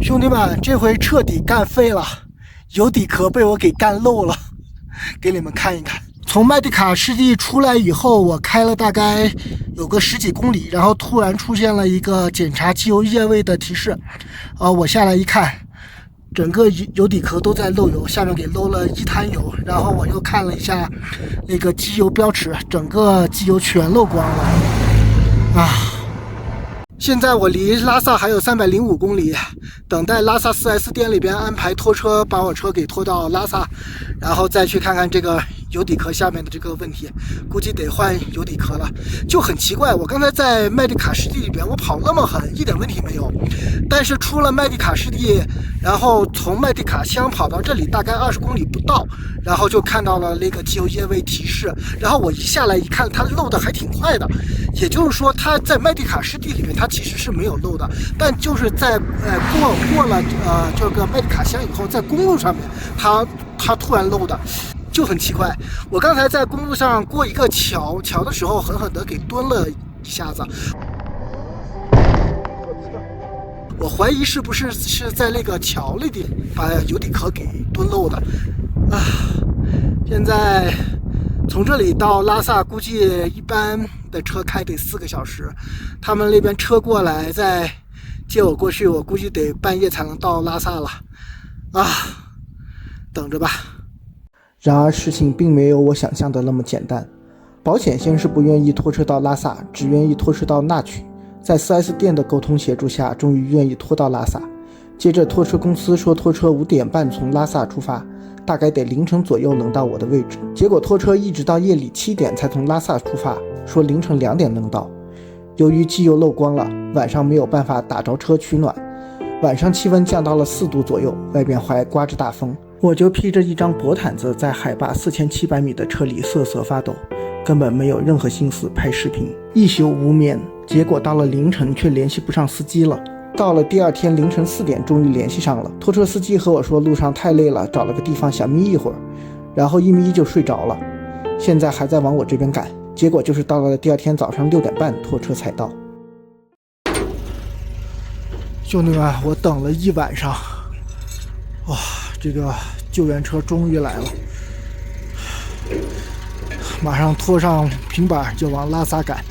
兄弟们，这回彻底干废了，油底壳被我给干漏了，给你们看一看。从麦迪卡湿地出来以后，我开了大概有个10几公里，然后突然出现了一个检查机油液位的提示。我下来一看，整个油底壳都在漏油，下面给漏了一滩油。然后我又看了一下那个机油标尺，整个机油全漏光了。现在我离拉萨还有305公里，等待拉萨 4S 店里边安排拖车把我车给拖到拉萨，然后再去看看这个油底壳下面的这个问题，估计得换油底壳了。就很奇怪，我刚才在麦迪卡湿地里边我跑那么狠，一点问题没有，但是出了麦迪卡湿地，然后从麦迪卡乡跑到这里大概20公里不到，然后就看到了那个机油液位提示，然后我一下来一看，它漏的还挺快的，也就是说它在麦迪卡湿地里面它其实是没有漏的，但就是在过了这个麦迪卡乡以后，在公路上面它突然漏的，就很奇怪。我刚才在公路上过一个桥的时候，狠狠的给蹲了一下子，我怀疑是不是在那个桥里边把油底壳给蹲漏的现在从这里到拉萨估计一般的车开得4个小时，他们那边车过来再接我过去，我估计得半夜才能到拉萨了等着吧。然而事情并没有我想象的那么简单，保险先是不愿意拖车到拉萨，只愿意拖车到那曲，在 4S 店的沟通协助下，终于愿意拖到拉萨。接着拖车公司说拖车5点半从拉萨出发，大概得凌晨左右能到我的位置，结果拖车一直到夜里7点才从拉萨出发，说凌晨2点能到。由于机油漏光了，晚上没有办法打着车取暖，晚上气温降到了4度左右，外边还刮着大风，我就披着一张薄毯子在海拔4700米的车里瑟瑟发抖，根本没有任何心思拍视频，一宿无眠。结果到了凌晨却联系不上司机了，到了第二天凌晨4点终于联系上了，拖车司机和我说路上太累了，找了个地方想眯一会儿，然后一眯就睡着了，现在还在往我这边赶，结果就是到了第二天早上6点半拖车才到。兄弟们，我等了一晚上，这个救援车终于来了，马上拖上平板就往拉萨赶。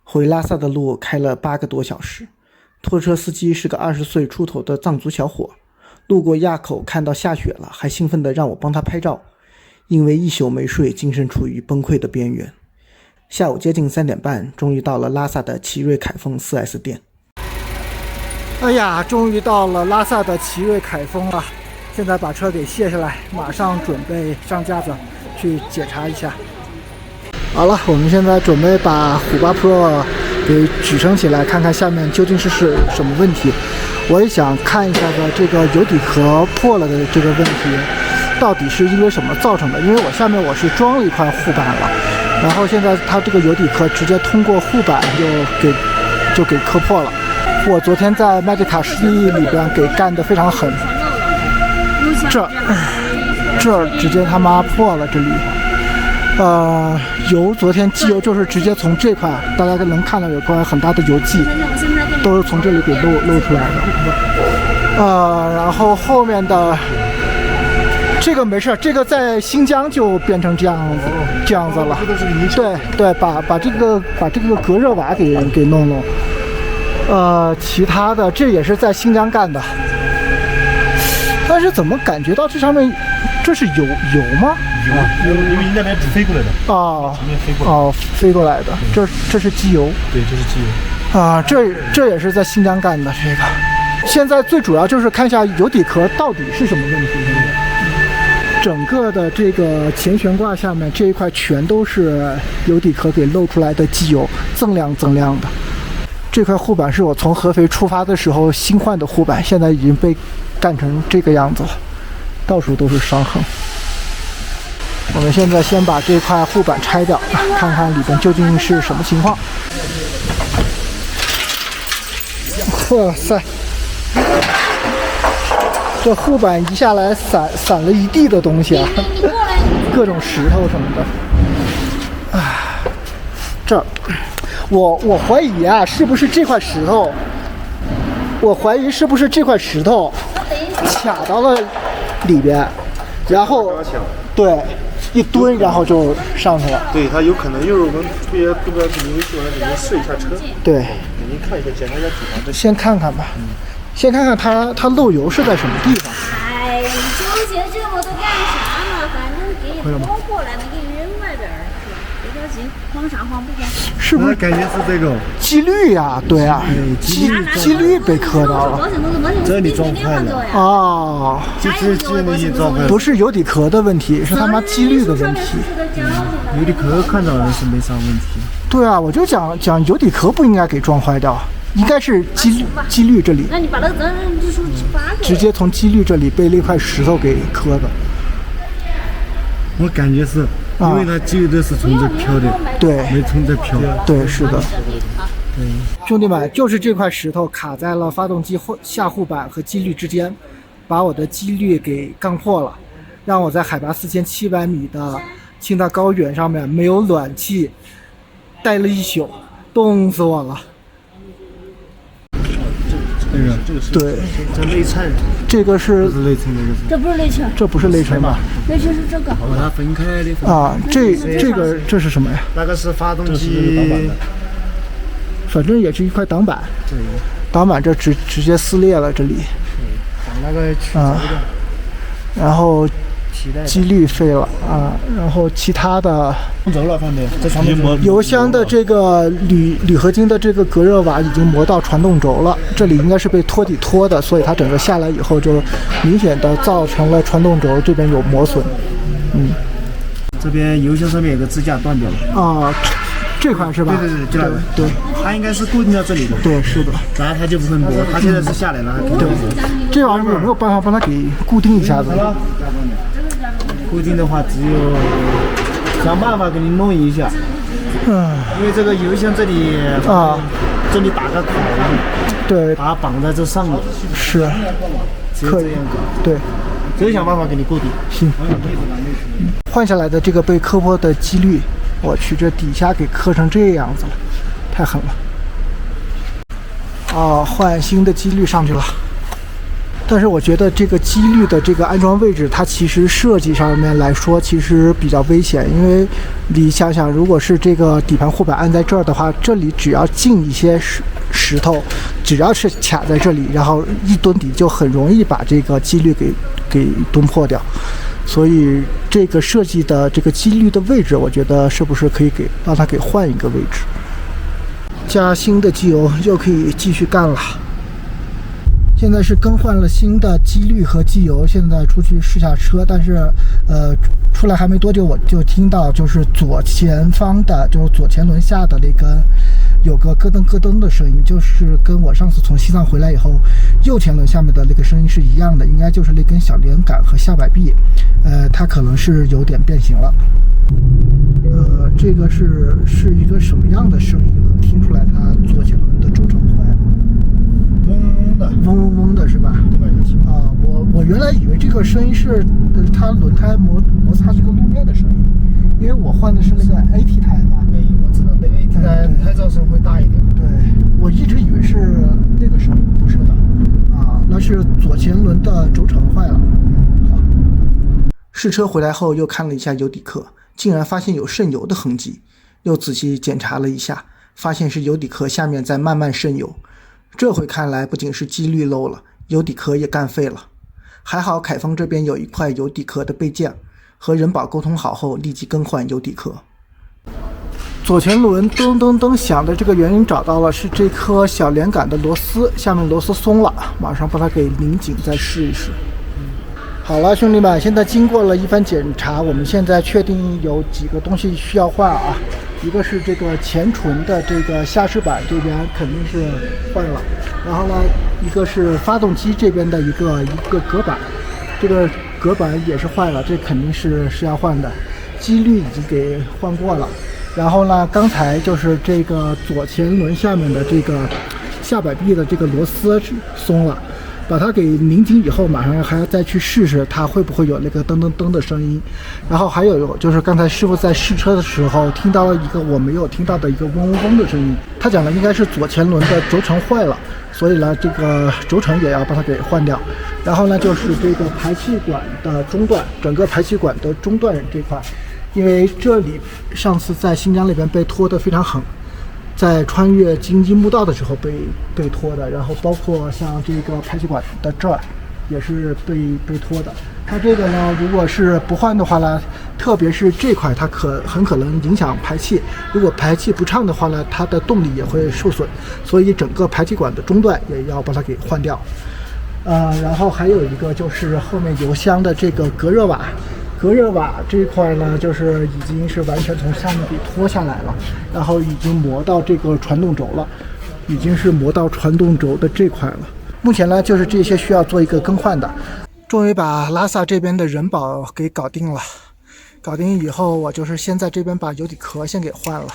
回拉萨的路开了8个多小时，拖车司机是个20岁出头的藏族小伙，路过垭口看到下雪了，还兴奋地让我帮他拍照，因为一宿没睡，精神处于崩溃的边缘。下午接近3点半，终于到了拉萨的奇瑞凯丰 4S 店。哎呀，终于到了拉萨的奇瑞凯丰了，现在把车给卸下来，马上准备上架子去检查一下。好了，我们现在准备把虎8 Pro 给举升起来，看看下面究竟是什么问题。我也想看一下这个油底壳破了的这个问题到底是因为什么造成的，因为下面我是装了一块护板了，然后现在它这个油底壳直接通过护板就给磕破了。我昨天在麦迪卡湿地里边给干得非常狠，这儿直接他妈破了，这里昨天机油就是直接从这块，大家能看到有块很大的油迹，都是从这里给漏出来的。然后后面的这个没事，这个在新疆就变成这样子了。对，把这个隔热瓦给弄。其他的这也是在新疆干的，但是怎么感觉到这上面这是油吗？因为那边飞过来的。飞过来的，这是机油。对，这是机油。这也是在新疆干的这个。现在最主要就是看一下油底壳到底是什么问题。整个的这个前悬挂下面这一块全都是油底壳给漏出来的机油，锃亮的。这块护板是我从合肥出发的时候新换的护板，现在已经被干成这个样子了，到处都是伤痕。我们现在先把这块护板拆掉，看看里边究竟是什么情况。哇塞，这护板一下来散了一地的东西啊！各种石头什么的。这儿，我怀疑啊，是不是这块石头？我怀疑是不是这块石头卡到了里边，然后对一蹲，然后就上去了。对，它有可能就是我们特别不知道怎么说呢，给您试一下车。对，给您看一下，检查一下底盘。先看看吧，先看看它漏油是在什么地方。哎，纠结这么多干啥嘛？反正给你拖过来了，给你扔外边儿，别着急，慌啥慌不慌？是不是感觉是这个机滤呀？对啊，机滤被磕到了。这里撞坏了哦，就是那些撞坏了。不是油底壳的问题，是他妈机滤的问题。油底壳看到是没啥问题。对啊，我就讲油底壳不应该给撞坏掉，应该是机滤这里。那你把那个责任就说发给我。直接从机滤这里被那块石头给磕的。我感觉是，因为它机滤都是从这飘的，对，没从这飘。对，是的。对，兄弟们，就是这块石头卡在了发动机下护板和机滤之间，把我的机滤给杠破了，让我在海拔4700米的青大高原上面没有暖气，待了一宿，冻死我了。这个是对，这内衬，这个是内衬，这不是内衬，这不是内衬吧？内衬是这个。把它分开的。啊，这是什么呀？那个是发动机，反正也是一块挡板。对，挡板这直接撕裂了这里。把那个取然后机滤废了啊，然后其他的轴了，放的这传动轴。油箱的这个铝合金的这个隔热瓦已经磨到传动轴了，这里应该是被托底拖的，所以它整个下来以后就明显的造成了传动轴这边有磨损。这边油箱上面有个支架断掉了。啊，这块是吧？对，它应该是固定到这里的。对，是的。然后它就不会磨，它现在是下来了。对，这玩意儿有没有办法帮它给固定一下子？固定的话，只有想办法给你弄一下。因为这个油箱这里这里打个孔，对，把它绑在这上面。是，可以这样搞。对，只有想办法给你固定。行。换下来的这个被磕破的机滤，我去，这底下给磕成这样子了，太狠了。换新的机滤上去了。但是我觉得这个机滤的这个安装位置，它其实设计上面来说其实比较危险，因为你想想，如果是这个底盘护板安在这儿的话，这里只要进一些石头，只要是卡在这里，然后一蹲底就很容易把这个机滤给蹲破掉。所以这个设计的这个机滤的位置，我觉得是不是可以让它给换一个位置？加新的机油又可以继续干了。现在是更换了新的机滤和机油，现在出去试下车，但是出来还没多久，我就听到就是左前方的，就是左前轮下的那根有个咯噔咯噔的声音，就是跟我上次从西藏回来以后右前轮下面的那个声音是一样的，应该就是那根小连杆和下摆臂，它可能是有点变形了。这个是一个什么样的声音呢？听出来它左前轮的轴承坏了。嗡嗡嗡的是吧？我原来以为这个声音是它轮胎摩擦这个路面的声音，因为我换的是那个 AT 胎嘛。我知道那 AT 胎胎噪声会大一点。对，我一直以为是那个声音，不是的。那是左前轮的轴承坏了。好，试车回来后又看了一下油底壳，竟然发现有渗油的痕迹，又仔细检查了一下，发现是油底壳下面在慢慢渗油。这回看来不仅是机滤漏了，油底壳也干废了。还好凯丰这边有一块油底壳的备件，和人保沟通好后立即更换油底壳。左前轮噔噔噔响的这个原因找到了，是这颗小连杆的螺丝下面螺丝松了，马上把它给拧紧再试一试。好了，兄弟们，现在经过了一番检查，我们现在确定有几个东西需要换啊。一个是这个前唇的这个下饰板这边肯定是坏了，然后呢，一个是发动机这边的一个隔板，这个隔板也是坏了，这肯定是要换的。机滤已经给换过了，然后呢，刚才就是这个左前轮下面的这个下摆臂的这个螺丝松了。把它给拧紧以后，马上还要再去试试它会不会有那个噔噔噔的声音。然后还有就是刚才师傅在试车的时候听到了一个我没有听到的一个嗡嗡嗡的声音，他讲的应该是左前轮的轴承坏了，所以呢这个轴承也要把它给换掉。然后呢就是这个排气管的中段，整个排气管的中段这块，因为这里上次在新疆那边被拖得非常狠，在穿越京津木道的时候被拖的，然后包括像这个排气管的这儿也是被拖的。它这个呢，如果是不换的话呢，特别是这块，它很可能影响排气。如果排气不畅的话呢，它的动力也会受损，所以整个排气管的中段也要把它给换掉。然后还有一个就是后面油箱的这个隔热瓦。隔热瓦这一块呢，就是已经是完全从下面给脱下来了，然后已经磨到这个传动轴了，已经是磨到传动轴的这块了。目前呢，就是这些需要做一个更换的。终于把拉萨这边的人保给搞定了。搞定以后，我就是先在这边把油底壳先给换了，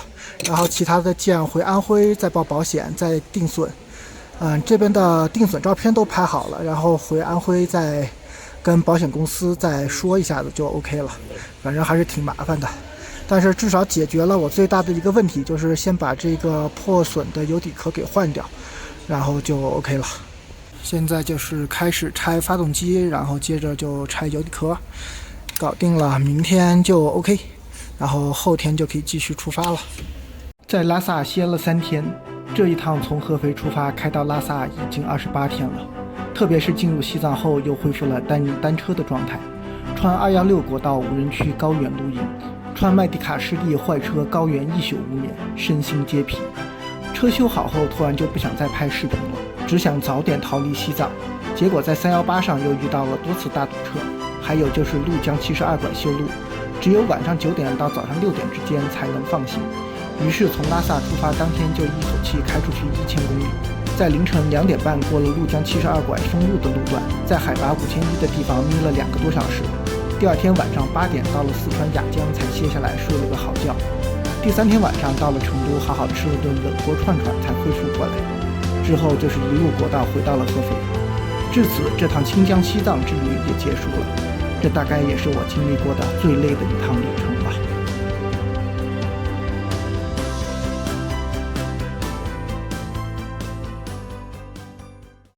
然后其他的件回安徽再报保险再定损。这边的定损照片都拍好了，然后回安徽再跟保险公司再说一下子就 OK 了。反正还是挺麻烦的，但是至少解决了我最大的一个问题，就是先把这个破损的油底壳给换掉，然后就 OK 了。现在就是开始拆发动机，然后接着就拆油底壳，搞定了，明天就 OK， 然后后天就可以继续出发了。在拉萨歇了3天，这一趟从合肥出发开到拉萨已经28天了，特别是进入西藏后又恢复了单人单车的状态，穿216国道无人区高原露营，穿麦迪卡湿地坏车高原一宿无眠，身心皆疲。车修好后突然就不想再拍视频了，只想早点逃离西藏，结果在318上又遇到了多次大堵车，还有就是怒江72拐修路，只有晚上9点到早上6点之间才能放行。于是从拉萨出发当天就一口气开出去1000公里，在凌晨2点半过了怒江72拐封路的路段，在海拔5100的地方眯了2个多小时。第二天晚上8点到了四川雅江才歇下来睡了个好觉。第3天晚上到了成都，好好吃了顿冷锅串串才恢复过来。之后就是一路国道回到了合肥。至此，这趟新疆西藏之旅也结束了。这大概也是我经历过的最累的一趟旅程。